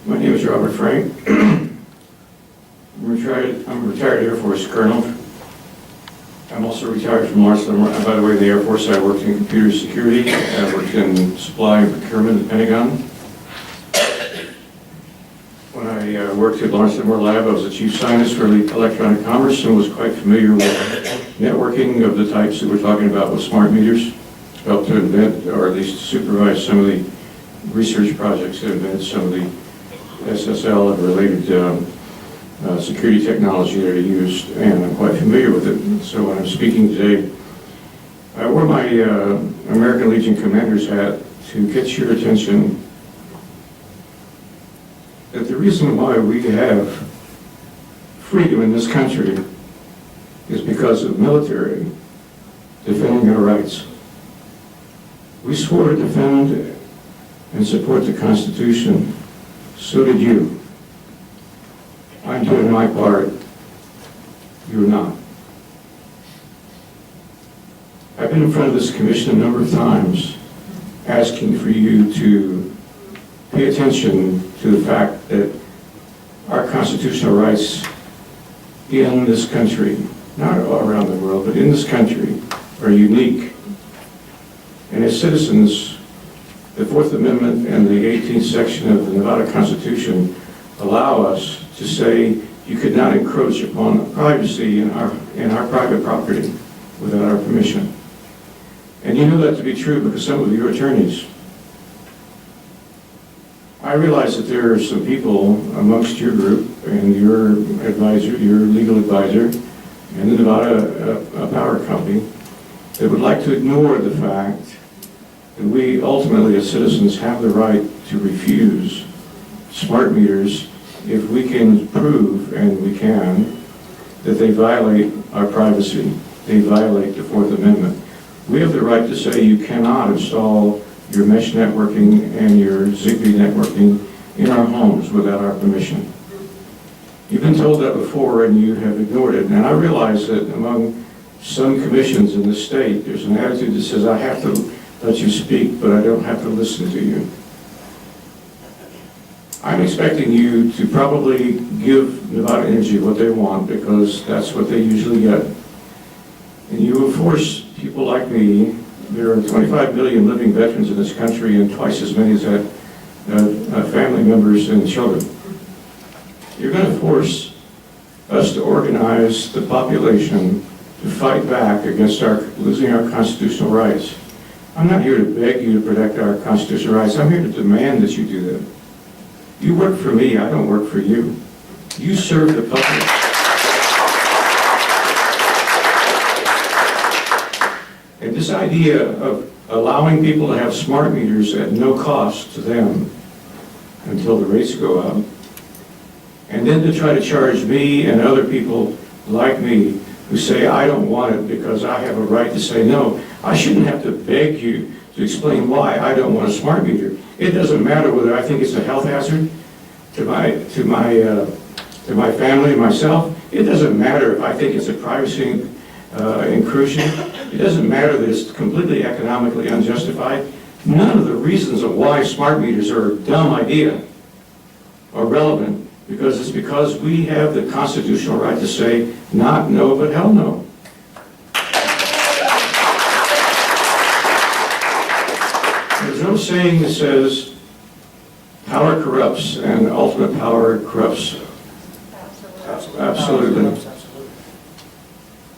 My name is Robert Frank. I'm a retired Air Force colonel. I'm also retired from Lawrence Livermore. By the way, in the Air Force, I worked in computer security. I worked in supply and procurement at the Pentagon. When I worked at Lawrence Livermore Lab, I was the chief scientist for electronic commerce and was quite familiar with networking of the types that we're talking about with smart meters. Helped to invent, or at least supervise, some of the research projects that invented some of the SSL and related security technology that are used, and I'm quite familiar with it. So when I'm speaking today, I wore my American Legion Commander's hat to get your attention that the reason why we have freedom in this country is because of military defending our rights. We swore to defend and support the Constitution. So did you. I'm doing my part. You're not. I've been in front of this commission a number of times asking for you to pay attention to the fact that our constitutional rights in this country, not all around the world, but in this country, are unique. And as citizens, the Fourth Amendment and the 18th section of the Nevada Constitution allow us to say you could not encroach upon privacy in our private property without our permission. And you know that to be true because some of you are attorneys. I realize that there are some people amongst your group and your advisor, your legal advisor, and the Nevada Power Company that would like to ignore the fact that we ultimately as citizens have the right to refuse smart meters if we can prove, and we can, that they violate our privacy, they violate the Fourth Amendment. We have the right to say you cannot install your mesh networking and your Zigbee networking in our homes without our permission. You've been told that before and you have ignored it. And I realize that among some commissions in the state, there's an attitude that says, I have to let you speak, but I don't have to listen to you. I'm expecting you to probably give Nevada Energy what they want because that's what they usually get. And you will force people like me. There are 25 million living veterans in this country and twice as many as that family members and children. You're going to force us to organize the population to fight back against losing our constitutional rights. I'm not here to beg you to protect our constitutional rights. I'm here to demand that you do that. You work for me, I don't work for you. You serve the public. And this idea of allowing people to have smart meters at no cost to them until the rates go up, and then to try to charge me and other people like me who say I don't want it because I have a right to say no. I shouldn't have to beg you to explain why I don't want a smart meter. It doesn't matter whether I think it's a health hazard to my family and myself. It doesn't matter if I think it's a privacy intrusion. It doesn't matter that it's completely economically unjustified. None of the reasons of why smart meters are a dumb idea are relevant because we have the constitutional right to say not no, but hell no. There's no saying that says power corrupts and ultimate power corrupts. Absolutely.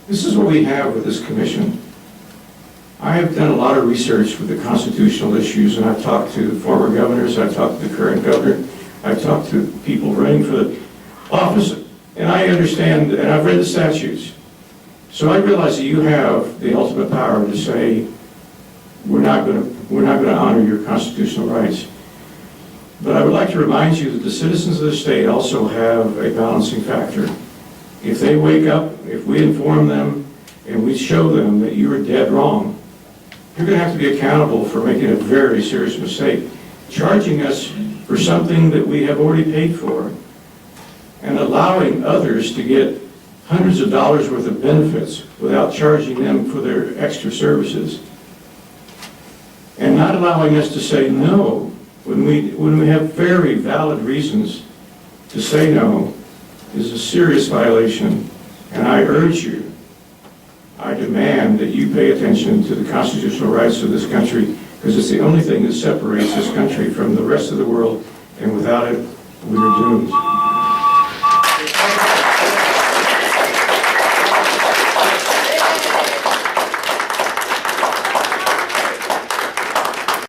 This is what we have with this commission. I have done a lot of research with the constitutional issues, and I've talked to former governors, I've talked to the current governor, I've talked to people running for the office, and I understand, and I've read the statutes. So I realize that you have the ultimate power to say, we're not going to honor your constitutional rights. But I would like to remind you that the citizens of the state also have a balancing factor. If they wake up, if we inform them and we show them that you are dead wrong, you're going to have to be accountable for making a very serious mistake, charging us for something that we have already paid for, and allowing others to get hundreds of dollars worth of benefits without charging them for their extra services, and not allowing us to say no when we have very valid reasons to say no, is a serious violation, and I urge you, I demand that you pay attention to the constitutional rights of this country, because it's the only thing that separates this country from the rest of the world, and without it, we are doomed.